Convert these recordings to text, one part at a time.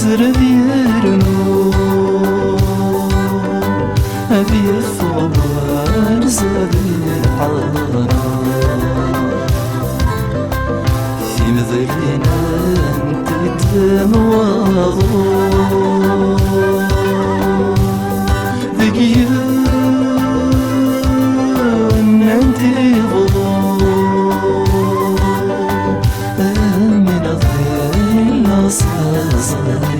يرنو أبي الثوار زادي الحرام في مذلنا أنت تمواضو ذقيون أنت ضلو من الظل أصازك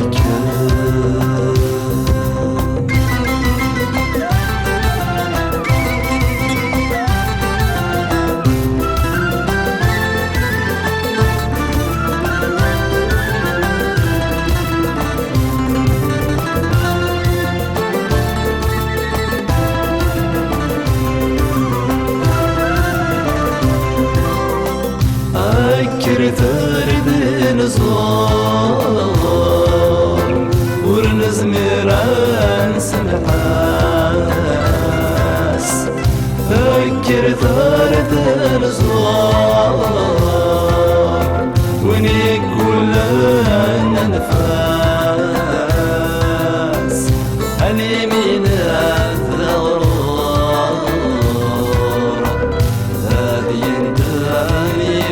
ثارد نزار ورنزميران سنحاس فكر ثارد نزار ونقول لنا نفاس اليمين الثغر هذه ينداني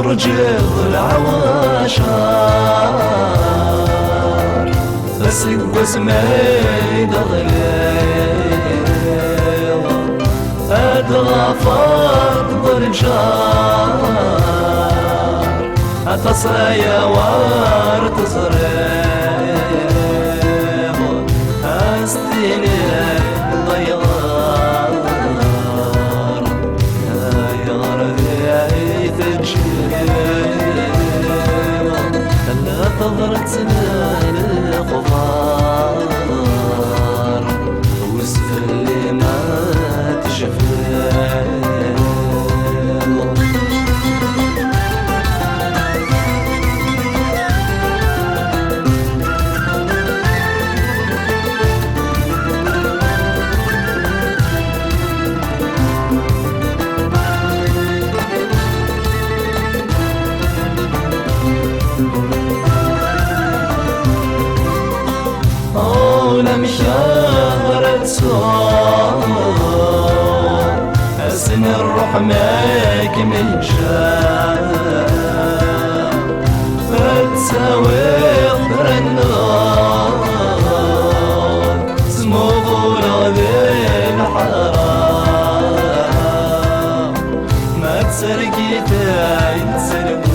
ترجض العواشر فسق وسمي دغليل أدغفر ضرجار أتصايا وارتصريب أستيني ضيغار يا غربي لا تضرت سنان الغبار وسف اللي ما تشفى لم شهرت صار أسن الروح ماك من شاء فتساوي ظهر النار سمو غير الحرام ما تسرقي تاين تسرقوان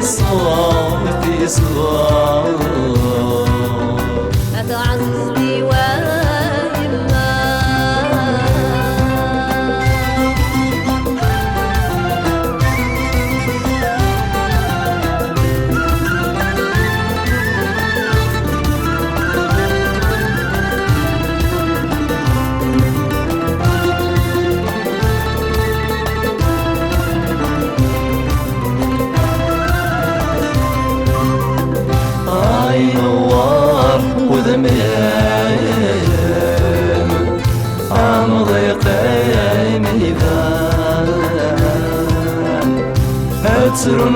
صوتي صوت لا تعذبي وإلا نوار وذميم عن ضيقي ميدان أتر